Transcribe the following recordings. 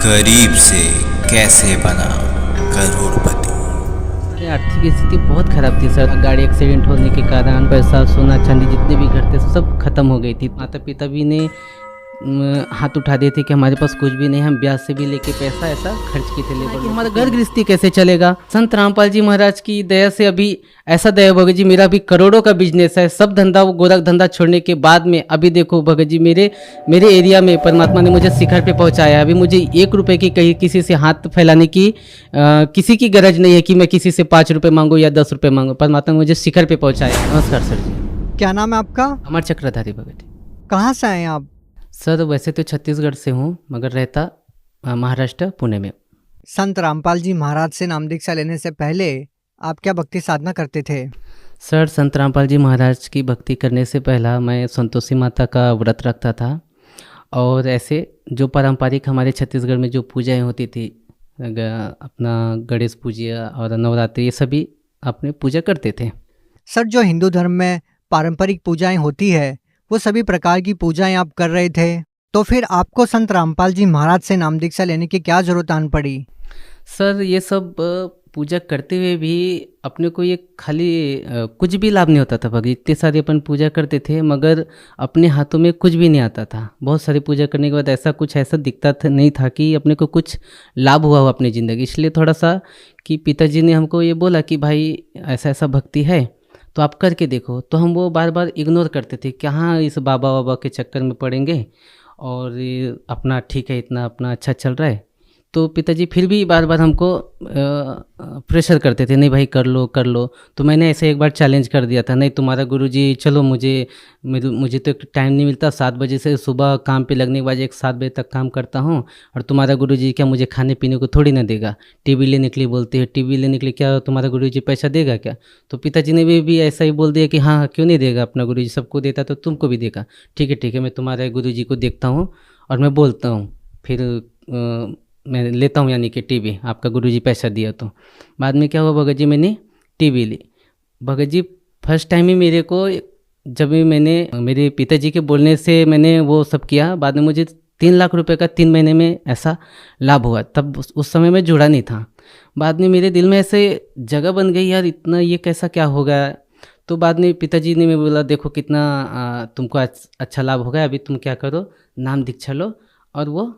गरीब से कैसे बना करोड़पति। आर्थिक स्थिति बहुत खराब थी सर। गाड़ी एक्सीडेंट होने के कारण पैसा सोना चांदी जितने भी घर थे सब खत्म हो गई थी। माता पिता भी ने हाथ उठा दिए थे कि हमारे पास कुछ भी नहीं, हम ब्याज से भी लेके पैसा ऐसा खर्च किए थे लेबर। हमारा घर गृहस्थी कैसे चलेगा। संत रामपाल जी महाराज की दया से अभी ऐसा दया भगत जी, मेरा भी करोड़ों का बिजनेस है। सब धंधा वो गोरख धंधा छोड़ने के बाद में अभी देखो भगत जी, मेरे एरिया में परमात्मा ने मुझे शिखर पे पहुंचाया। अभी मुझे 1 रुपए की कहीं किसी से हाथ फैलाने की किसी की गरज नहीं है कि मैं किसी से 5 रुपए मांगू या 10 रुपए मांगू। परमात्मा ने मुझे शिखर पे पहुंचाया। नमस्कार सर जी। क्या नाम है आपका? अमर चक्रधारी भगत जी। कहाँ से आए हैं आप? सर वैसे तो छत्तीसगढ़ से हूँ मगर रहता महाराष्ट्र पुणे में। संत रामपाल जी महाराज से नाम दीक्षा लेने से पहले आप क्या भक्ति साधना करते थे? सर संत रामपाल जी महाराज की भक्ति करने से पहला मैं संतोषी माता का व्रत रखता था और ऐसे जो पारंपरिक हमारे छत्तीसगढ़ में जो पूजाएं होती थी, अपना गणेश पूजा और नवरात्रि, ये सभी अपने पूजा करते थे। सर जो हिंदू धर्म में पारंपरिक पूजाएं होती है वो सभी प्रकार की पूजाएं आप कर रहे थे, तो फिर आपको संत रामपाल जी महाराज से नाम दीक्षा लेने की क्या जरूरत आन पड़ी? सर ये सब पूजा करते हुए भी अपने को ये खाली कुछ भी लाभ नहीं होता था भगत। इतने सारे अपन पूजा करते थे मगर अपने हाथों में कुछ भी नहीं आता था। बहुत सारी पूजा करने के बाद ऐसा दिखता नहीं था कि अपने को कुछ लाभ हुआ हो अपनी ज़िंदगी। इसलिए थोड़ा सा कि पिताजी ने हमको ये बोला कि भाई ऐसा ऐसा भक्ति है तो आप करके देखो। तो हम वो बार बार इग्नोर करते थे कि हाँ इस बाबा बाबा के चक्कर में पड़ेंगे और ये अपना ठीक है, इतना अपना अच्छा चल रहा है। तो पिताजी फिर भी बार बार हमको प्रेशर करते थे, नहीं भाई कर लो कर लो। तो मैंने ऐसे एक बार चैलेंज कर दिया था, नहीं तुम्हारा गुरुजी चलो, मुझे तो टाइम नहीं मिलता। 7 बजे से सुबह काम पे लगने के बाद 7 बजे तक काम करता हूँ और तुम्हारा गुरुजी क्या मुझे खाने पीने को थोड़ी ना देगा। टीवी लेने के लिए बोलते हैं, टीवी लेने के लिए क्या तुम्हारा गुरुजी पैसा देगा क्या? तो पिताजी ने भी ऐसा ही बोल दिया कि हाँ क्यों नहीं देगा, अपना गुरुजी सबको देता तो तुमको भी देगा। ठीक है मैं तुम्हारे गुरुजी को देखता हूँ और मैं बोलता हूँ, फिर मैं लेता हूँ यानी कि टीवी, आपका गुरुजी पैसा दिया। तो बाद में क्या हुआ भगत जी, मैंने टीवी ली। भगत जी फर्स्ट टाइम ही मेरे को, जब भी मैंने मेरे पिताजी के बोलने से मैंने वो सब किया, बाद में मुझे 3 लाख रुपए का 3 महीने में ऐसा लाभ हुआ। तब उस समय मैं जुड़ा नहीं था। बाद में मेरे दिल में ऐसे जगह बन गई, यार इतना ये कैसा क्या हो गया। तो बाद में पिताजी ने मैं बोला देखो कितना तुमको अच्छा लाभ हो गया, अभी तुम क्या करो, नाम दीक्षा लो और वो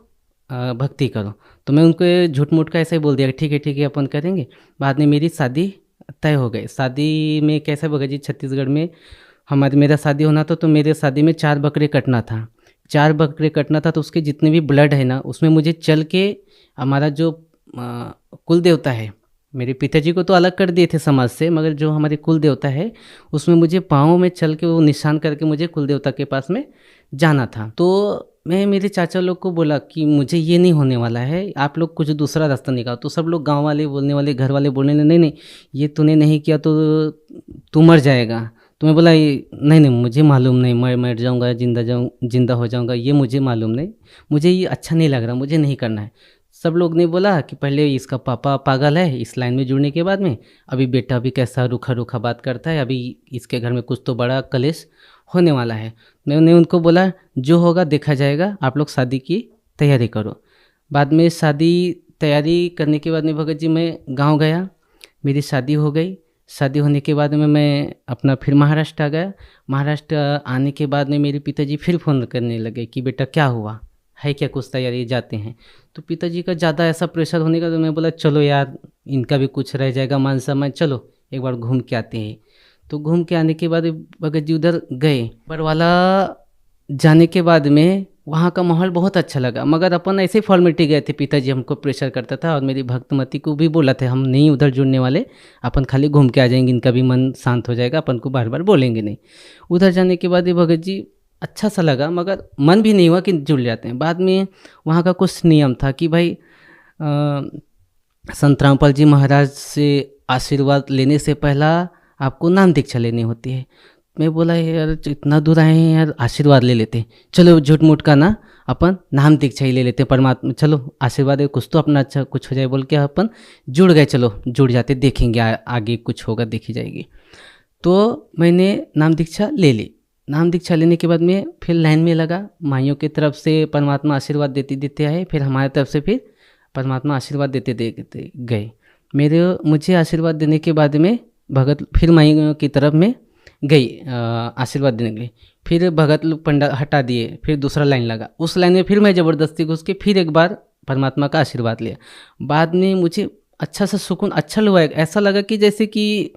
भक्ति करो। तो मैं उनको झूठ मूठ का ऐसा ही बोल दिया ठीक है अपन करेंगे। बाद में मेरी शादी तय हो गई। शादी में कैसा भगत जी, छत्तीसगढ़ में मेरा शादी होना था तो मेरे शादी में 4 बकरे कटना था। 4 बकरे कटना था तो उसके जितने भी ब्लड है ना, उसमें मुझे चल के हमारा जो कुल देवता है, मेरे पिताजी को तो अलग कर दिए थे समाज से, मगर जो हमारे कुल देवता है उसमें मुझे पाँव में चल के वो निशान करके मुझे कुल देवता के पास में जाना था। तो मैं मेरे चाचा लोग को बोला कि मुझे ये नहीं होने वाला है, आप लोग कुछ दूसरा रास्ता निकालो। तो सब लोग गांव वाले बोलने वाले, घर वाले बोलने नहीं ये तूने नहीं किया तो तू मर जाएगा। तो मैं बोला नहीं मुझे मालूम नहीं, मैं मर जाऊंगा जिंदा हो जाऊंगा, ये मुझे मालूम नहीं, मुझे ये अच्छा नहीं लग रहा, मुझे नहीं करना है। सब लोग ने बोला कि पहले इसका पापा पागल है इस लाइन में जुड़ने के बाद में, अभी बेटा भी कैसा रूखा बात करता है, अभी इसके घर में कुछ तो बड़ा कलेश होने वाला है। मैंने उनको बोला जो होगा देखा जाएगा, आप लोग शादी की तैयारी करो। बाद में शादी तैयारी करने के बाद में भगत जी मैं गांव गया, मेरी शादी हो गई। शादी होने के बाद में मैं अपना फिर महाराष्ट्र आ गया। महाराष्ट्र आने के बाद में मेरे पिताजी फिर फ़ोन करने लगे कि बेटा क्या हुआ है, क्या कुछ तैयारी जाते हैं। तो पिताजी का ज़्यादा ऐसा प्रेशर होने का, तो मैं बोला चलो यार इनका भी कुछ रह जाएगा मान सम्मान, चलो एक बार घूम के आते हैं। तो घूम के आने के बाद भगत जी उधर गए। बरवाला जाने के बाद में वहाँ का माहौल बहुत अच्छा लगा, मगर अपन ऐसे फॉर्मेलिटी गए थे। पिताजी हमको प्रेशर करता था और मेरी भक्तमती को भी बोला था हम नहीं उधर जुड़ने वाले, अपन खाली घूम के आ जाएंगे, इनका भी मन शांत हो जाएगा, अपन को बार बार बोलेंगे नहीं। उधर जाने के बाद भगत जी अच्छा सा लगा, मगर मन भी नहीं हुआ कि जुड़ जाते हैं। बाद में वहाँ का कुछ नियम था कि भाई संत रामपाल जी महाराज से आशीर्वाद लेने से पहला आपको नाम दीक्षा लेनी होती है। मैं बोला यार इतना दूर आए हैं यार, आशीर्वाद ले लेते, चलो झूठ मूठ का ना अपन नाम दीक्षा ही ले लेते, परमात्मा चलो आशीर्वाद है कुछ तो अपना अच्छा कुछ हो जाए बोल के अपन जुड़ गए। चलो जुड़ जाते, देखेंगे आगे कुछ होगा देखी जाएगी। तो मैंने नाम दीक्षा ले ली। नाम दीक्षा लेने के बाद में फिर लाइन में लगा, माइयों की तरफ से परमात्मा आशीर्वाद देते आए, फिर हमारी तरफ से फिर परमात्मा आशीर्वाद देते देते गए। मुझे आशीर्वाद देने के बाद में भगत फिर माई की तरफ में गई आशीर्वाद देने के लिए। फिर भगत लोग पंडा हटा दिए, फिर दूसरा लाइन लगा, उस लाइन में फिर मैं ज़बरदस्ती घुस के फिर एक बार परमात्मा का आशीर्वाद लिया। बाद में मुझे अच्छा सा सुकून अच्छा लगा, ऐसा लगा कि जैसे कि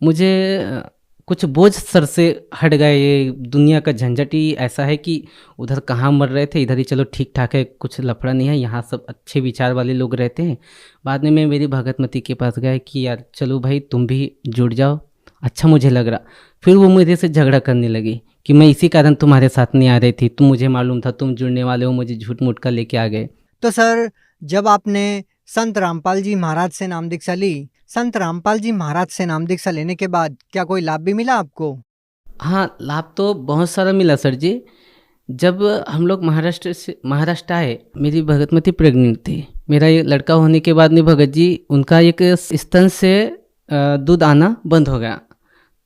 मुझे कुछ बोझ सर से हट गए। ये दुनिया का झंझट ही ऐसा है कि उधर कहाँ मर रहे थे, इधर ही चलो ठीक ठाक है, कुछ लफड़ा नहीं है, यहाँ सब अच्छे विचार वाले लोग रहते हैं। बाद में मैं मेरी भगतमती के पास गया कि यार चलो भाई तुम भी जुड़ जाओ, अच्छा मुझे लग रहा। फिर वो मेरे से झगड़ा करने लगी कि मैं इसी कारण तुम्हारे साथ नहीं आ रही थी, तुम मुझे मालूम था तुम जुड़ने वाले हो, मुझे झूठ मूठ कर लेके आ गए। तो सर, जब आपने संत रामपाल जी महाराज से नाम दीक्षा ली, संत रामपाल जी महाराज से नाम दीक्षा लेने के बाद क्या कोई लाभ भी मिला आपको? हाँ, लाभ तो बहुत सारा मिला सर जी। जब हम लोग महाराष्ट्र आए, मेरी भगतमती प्रेग्नेंट थी। मेरा ये लड़का होने के बाद में भगत जी उनका एक स्तन से दूध आना बंद हो गया।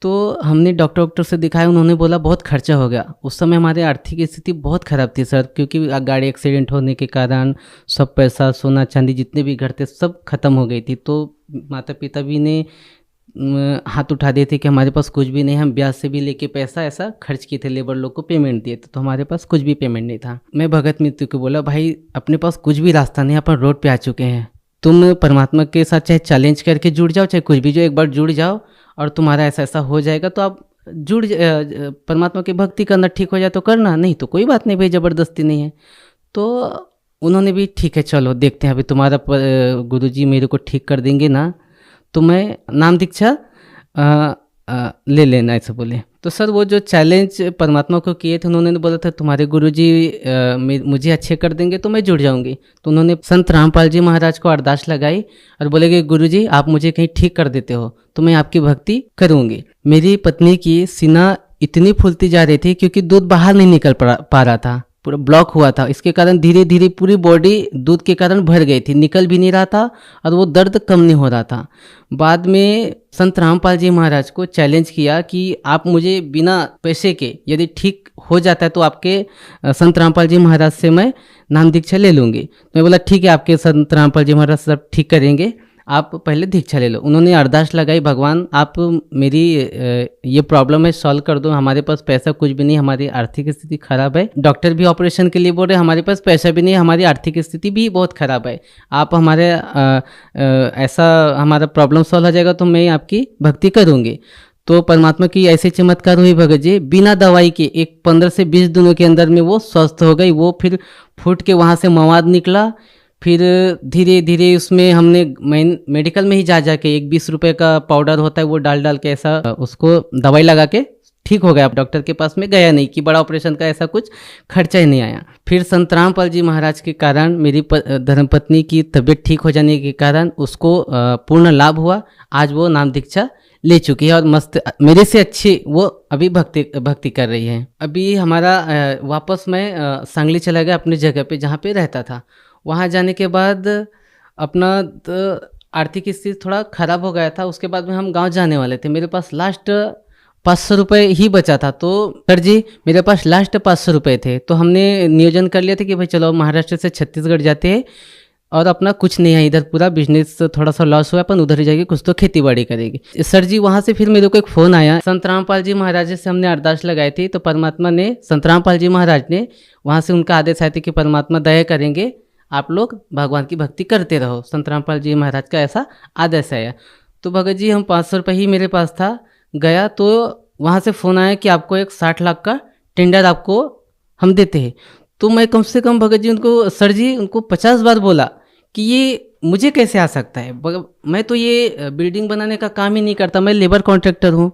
तो हमने डॉक्टर से दिखाया, उन्होंने बोला बहुत खर्चा हो गया। उस समय हमारी आर्थिक स्थिति बहुत ख़राब थी सर, क्योंकि गाड़ी एक्सीडेंट होने के कारण सब पैसा सोना चांदी जितने भी घर थे सब खत्म हो गई थी। तो माता पिता भी ने हाथ उठा दिए थे कि हमारे पास कुछ भी नहीं, हम ब्याज से भी लेके पैसा ऐसा खर्च किए थे, लेबर लोग को पेमेंट दिए थे, तो हमारे पास कुछ भी पेमेंट नहीं था। मैं भगत मित्र को बोला भाई अपने पास कुछ भी रास्ता नहीं, अपन रोड पे आ चुके हैं, तुम परमात्मा के साथ चाहे चैलेंज करके जुड़ जाओ, चाहे कुछ भी, जो एक बार जुड़ जाओ और तुम्हारा ऐसा ऐसा हो जाएगा तो आप परमात्मा की भक्ति करना ठीक हो जाए तो करना, नहीं तो कोई बात नहीं भाई, ज़बरदस्ती नहीं है। तो उन्होंने भी ठीक है चलो देखते हैं, अभी तुम्हारा गुरुजी मेरे को ठीक कर देंगे ना तो मैं नाम दीक्षा ले लेना, ऐसे बोले। तो सर वो जो चैलेंज परमात्मा को किए थे, उन्होंने बोला था तुम्हारे गुरुजी मुझे अच्छे कर देंगे तो मैं जुड़ जाऊंगी। तो उन्होंने संत रामपाल जी महाराज को अरदास लगाई और बोले कि गुरुजी आप मुझे कहीं ठीक कर देते हो तो मैं आपकी भक्ति करूंगी। मेरी पत्नी की सीना इतनी फूलती जा रही थी क्योंकि दूध बाहर नहीं निकल पा रहा था, पूरा ब्लॉक हुआ था। इसके कारण धीरे धीरे पूरी बॉडी दूध के कारण भर गई थी, निकल भी नहीं रहा था और वो दर्द कम नहीं हो रहा था। बाद में संत रामपाल जी महाराज को चैलेंज किया कि आप मुझे बिना पैसे के यदि ठीक हो जाता है तो आपके संत रामपाल जी महाराज से मैं नाम दीक्षा ले लूँगी। तो मैं बोला ठीक है, आपके संत रामपाल जी महाराज सब ठीक करेंगे, आप पहले दीक्षा ले लो। उन्होंने अरदास लगाई, भगवान आप मेरी ये प्रॉब्लम है सॉल्व कर दो, हमारे पास पैसा कुछ भी नहीं, हमारी आर्थिक स्थिति खराब है, डॉक्टर भी ऑपरेशन के लिए बोल रहे हमारे पास पैसा भी नहीं, हमारी आर्थिक स्थिति भी बहुत खराब है, आप हमारे ऐसा हमारा प्रॉब्लम सॉल्व हो जाएगा तो मैं आपकी भक्ति करूँगी। तो परमात्मा की ऐसे चमत्कार हुई भगत जी, बिना दवाई के एक 15 से 20 दिनों के अंदर में वो स्वस्थ हो गई। वो फिर फूट के वहाँ से मवाद निकला, फिर धीरे धीरे उसमें हमने मेडिकल में ही जा के एक 20 रुपए का पाउडर होता है वो डाल के ऐसा उसको दवाई लगा के ठीक हो गया। डॉक्टर के पास में गया नहीं कि बड़ा ऑपरेशन का ऐसा कुछ खर्चा ही नहीं आया। फिर संत रामपाल जी महाराज के कारण मेरी धर्मपत्नी की तबीयत ठीक हो जाने के कारण उसको पूर्ण लाभ हुआ। आज वो नाम दीक्षा ले चुकी है और मस्त मेरे से अच्छी वो अभी भक्ति कर रही है। अभी हमारा वापस मैं सांगली चला गया अपनी जगह पे जहाँ पे रहता था। वहाँ जाने के बाद अपना आर्थिक स्थिति थोड़ा ख़राब हो गया था। उसके बाद में हम गांव जाने वाले थे, मेरे पास लास्ट 500 रुपये ही बचा था। तो सर जी मेरे पास लास्ट 500 रुपये थे, तो हमने नियोजन कर लिया था कि भाई चलो महाराष्ट्र से छत्तीसगढ़ जाते हैं और अपना कुछ नहीं है, इधर पूरा बिजनेस थोड़ा सा लॉस हुआ, अपन उधर ही जाके कुछ तो खेती बाड़ी करेगी। सर जी वहाँ से फिर मेरे को एक फ़ोन आया, संत रामपाल जी महाराज से हमने अरदास लगाई थी, तो परमात्मा ने संत रामपाल जी महाराज ने वहाँ से उनका आदेश आया था कि परमात्मा दया करेंगे, आप लोग भगवान की भक्ति करते रहो। संत रामपाल जी महाराज का ऐसा आदेश आया। तो भगत जी हम 500 रुपये ही मेरे पास था, गया तो वहाँ से फ़ोन आया कि आपको एक 60 लाख का टेंडर आपको हम देते हैं। तो मैं कम से कम भगत जी उनको 50 बार बोला कि ये मुझे कैसे आ सकता है, मैं तो ये बिल्डिंग बनाने का काम ही नहीं करता, मैं लेबर कॉन्ट्रैक्टर हूँ।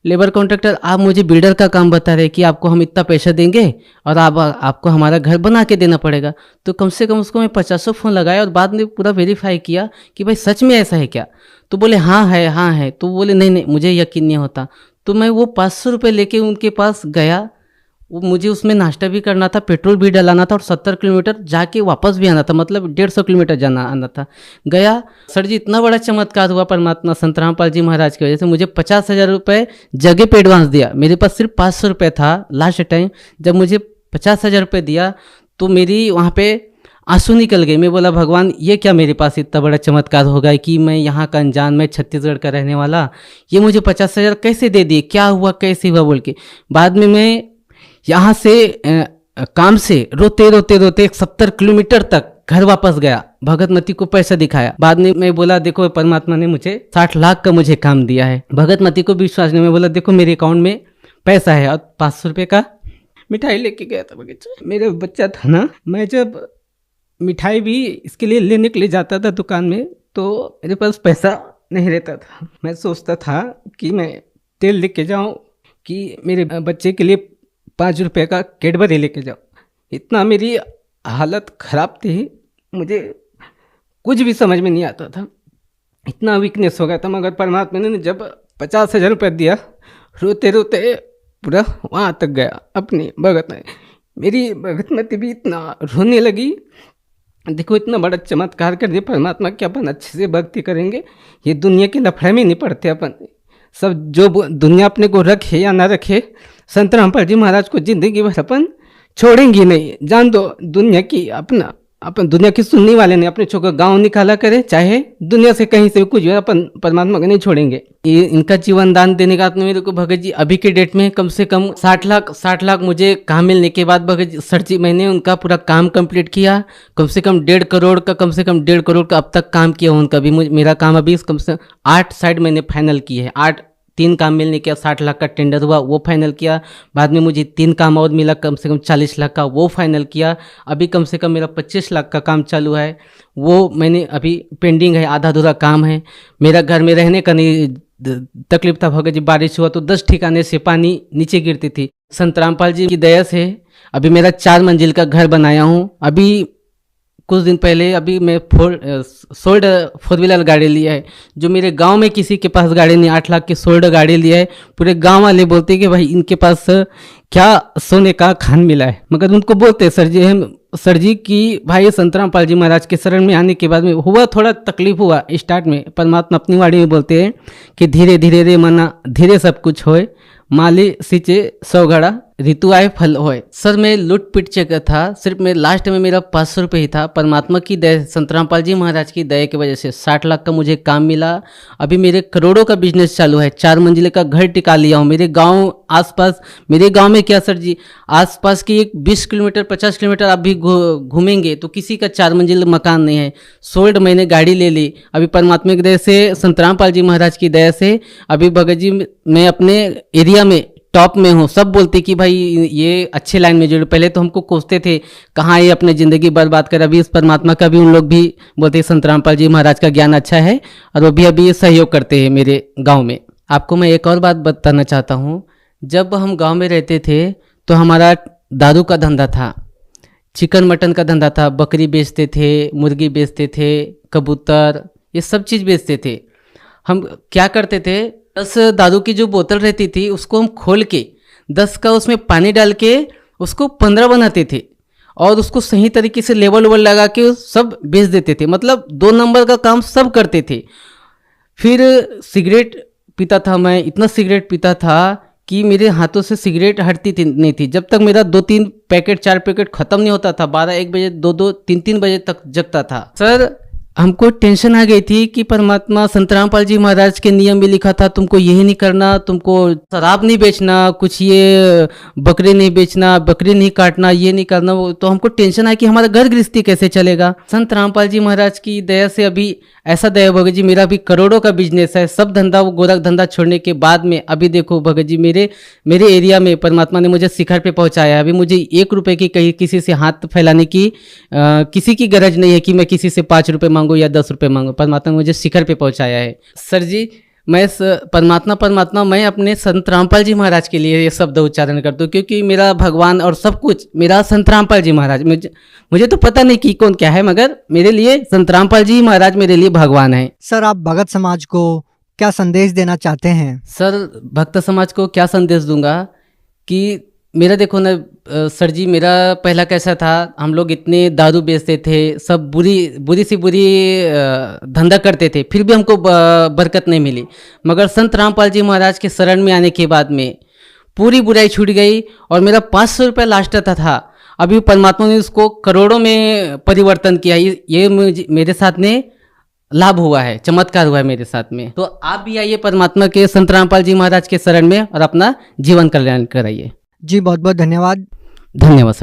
लेबर कॉन्ट्रैक्टर, आप मुझे बिल्डर का काम बता रहे कि आपको हम इतना पैसा देंगे और आपको हमारा घर बना के देना पड़ेगा। तो कम से कम उसको मैं 50 फ़ोन लगाया और बाद में पूरा वेरीफाई किया कि भाई सच में ऐसा है क्या। तो बोले हाँ है। तो बोले नहीं मुझे यकीन नहीं होता। तो मैं वो 500 रुपये लेके उनके पास गया। वो मुझे उसमें नाश्ता भी करना था, पेट्रोल भी डलाना था और 70 किलोमीटर जाके वापस भी आना था, मतलब 150 किलोमीटर आना था। गया सर जी, इतना बड़ा चमत्कार हुआ परमात्मा संत रामपाल जी महाराज की वजह से। मुझे 50,000 रुपये जगह पे एडवांस दिया। मेरे पास सिर्फ 500 रुपये था लास्ट टाइम। जब मुझे 50,000 रुपये दिया तो मेरी वहाँ पे आंसू निकल गए। मैं बोला भगवान ये क्या मेरे पास इतना बड़ा चमत्कार हो गया कि मैं यहाँ का अनजान, मैं छत्तीसगढ़ का रहने वाला, ये मुझे 50,000 कैसे दे दिए, क्या हुआ कैसे हुआ बोल के। बाद में मैं यहाँ से काम से रोते रोते रोते 70 किलोमीटर तक घर वापस गया, भगतमती को पैसा दिखाया। बाद में मैं बोला देखो परमात्मा ने मुझे 60 लाख का मुझे काम दिया है। भगतमती को विश्वास नहीं, मैं बोला देखो मेरे अकाउंट में पैसा है, और 500 रुपये का मिठाई लेके गया था बगीचा। मेरा बच्चा था ना, मैं जब मिठाई भी इसके लिए लेने के लिए जाता था दुकान में, तो मेरे पास पैसा नहीं रहता था। मैं सोचता था कि मैं तेल लेके जाऊं कि मेरे बच्चे के लिए 5 रुपये का कैडबरी लेके जाऊं। इतना मेरी हालत ख़राब थी, मुझे कुछ भी समझ में नहीं आता था, इतना वीकनेस हो गया था। मगर परमात्मा ने जब 50,000 रुपये दिया, रोते रोते पूरा वहाँ तक गया अपनी भगत में। मेरी भगतमती भी इतना रोने लगी, देखो इतना बड़ा चमत्कार कर दिया परमात्मा कि अपन अच्छे से भक्ति करेंगे, ये दुनिया के लफड़े में नहीं पड़ते अपन। सब जो दुनिया अपने को रखे या ना रखे, संत रामपाल जी महाराज को जिंदगी भर अपन छोड़ेंगे नहीं। जान दो दुनिया की, अपना अपन दुनिया की सुनने वाले नहीं, अपने छोकर गांव निकाला करे, चाहे दुनिया से कहीं से कुछ हो, अपन परमात्मा को नहीं छोड़ेंगे। ये इनका जीवन दान देने का मेरे को भगत जी अभी के डेट में कम से कम 60 लाख मुझे काम मिलने के बाद भगत जी सर जी मैंने उनका पूरा काम कंप्लीट किया। कम से कम 1.5 करोड़ का, कम से कम 1.5 करोड़ का अब तक काम किया उनका भी। मेरा काम अभी कम से 8 साइड मैंने फाइनल किए हैं। 3 काम मिलने के 60 लाख का टेंडर हुआ, वो फाइनल किया। बाद में मुझे 3 काम और मिला, कम से कम 40 लाख का, वो फाइनल किया। अभी कम से कम मेरा 25 लाख का काम चालू है, वो मैंने अभी पेंडिंग है, आधा अधूरा काम है। मेरा घर में रहने का नहीं तकलीफ था भगत जी, बारिश हुआ तो 10 ठिकाने से पानी नीचे गिरती थी। संत रामपाल जी की दया से अभी मेरा 4 मंजिल का घर बनाया हूँ। अभी कुछ दिन पहले अभी मैं सोल्ड 4 व्हीलर गाड़ी लिया है, जो मेरे गांव में किसी के पास गाड़ी नहीं। 8 लाख की सोल्ड गाड़ी लिया है। पूरे गांव वाले बोलते हैं कि भाई इनके पास क्या सोने का खान मिला है। मगर उनको बोलते हैं सर जी कि भाई संत रामपाल जी महाराज के शरण में आने के बाद में हुआ थोड़ा तकलीफ हुआ स्टार्ट में। परमात्मा अपनी वाणी में बोलते हैं कि धीरे धीरे रे मना धीरे सब कुछ होए, माली सिंचे 100 घड़ा ऋतु आए फल होए। सर मैं लूट पिट चुका था, सिर्फ मैं लास्ट में मेरा 500 रुपये ही था। परमात्मा की दया, संत रामपाल जी महाराज की दया की वजह से 60 लाख का मुझे काम मिला। अभी मेरे करोड़ों का बिजनेस चालू है। 4 मंजिले का घर टिका लिया हूँ। मेरे गांव आसपास, मेरे गांव में क्या सर जी, आसपास की एक 20 किलोमीटर 50 किलोमीटर आप भी घूमेंगे तो किसी का 4 मंजिल मकान नहीं है। सोल्ड मैंने गाड़ी ले ली। अभी परमात्मा की दया से, संत रामपाल जी महाराज की दया से अभी भगत जी मैं अपने एरिया में टॉप में हूँ। सब बोलते कि भाई ये अच्छे लाइन में जुड़े। पहले तो हमको कोसते थे कहाँ ये अपने ज़िंदगी बर्बाद कर। अभी इस परमात्मा का भी उन लोग भी बोलते हैं संत रामपाल जी महाराज का ज्ञान अच्छा है, और वो भी अभी सहयोग करते हैं मेरे गांव में। आपको मैं एक और बात बताना चाहता हूँ। जब हम गांव में रहते थे तो हमारा दारू का धंधा था, चिकन मटन का धंधा था, बकरी बेचते थे, मुर्गी बेचते थे, कबूतर, ये सब चीज़ बेचते थे। हम क्या करते थे, 10 दारू की जो बोतल रहती थी उसको हम खोल के 10 का उसमें पानी डाल के उसको 15 बनाते थे, और उसको सही तरीके से लेवल लगा के सब बेच देते थे। मतलब 2 नंबर का काम सब करते थे। फिर सिगरेट पीता था मैं, इतना सिगरेट पीता था कि मेरे हाथों से सिगरेट हटती नहीं थी। जब तक मेरा 2-3 पैकेट 4 पैकेट ख़त्म नहीं होता था, 12-1 बजे 2-2 3-3 बजे तक जगता था। सर हमको टेंशन आ गई थी कि परमात्मा संत रामपाल जी महाराज के नियम में लिखा था तुमको यही नहीं करना, तुमको शराब नहीं बेचना, कुछ ये बकरे नहीं बेचना, बकरी नहीं काटना, ये नहीं करना। तो हमको टेंशन आई कि हमारा घर गृहस्थी कैसे चलेगा। संत रामपाल जी महाराज की दया से अभी ऐसा दया भगत जी, मेरा भी करोड़ों का बिजनेस है। सब धंधा, वो गोरख धंधा छोड़ने के बाद में अभी देखो भगत जी मेरे एरिया में परमात्मा ने मुझे शिखर पे पहुंचाया है। अभी मुझे 1 रुपये की कहीं किसी से हाथ फैलाने की किसी की गरज नहीं है कि मैं किसी से 5 रुपये मांगू या 10 रुपये मांगू। परमात्मा ने मुझे शिखर पे पहुंचाया है। सर जी मैं परमात्मा मैं अपने संत रामपाल जी महाराज के लिए ये शब्द उच्चारण करता हूँ, क्योंकि मेरा भगवान और सब कुछ मेरा संत रामपाल जी महाराज। मुझे तो पता नहीं कि कौन क्या है, मगर मेरे लिए संत रामपाल जी महाराज मेरे लिए भगवान है। सर आप भगत समाज को क्या संदेश देना चाहते हैं? सर भक्त समाज को क्या संदेश दूंगा कि मेरा देखो ना सर जी, मेरा पहला कैसा था, हम लोग इतने दारू बेचते थे, सब बुरी सी बुरी धंधा करते थे, फिर भी हमको बरकत नहीं मिली। मगर संत रामपाल जी महाराज के शरण में आने के बाद में पूरी बुराई छूट गई, और मेरा 500 रुपये लास्ट था। अभी परमात्मा ने उसको करोड़ों में परिवर्तन किया। ये मुझे मेरे साथ में लाभ हुआ है, चमत्कार हुआ है मेरे साथ में। तो आप भी आइए परमात्मा के संत रामपाल जी महाराज के शरण में और अपना जीवन कल्याण कराइए। जी बहुत बहुत धन्यवाद। धन्यवाद सर।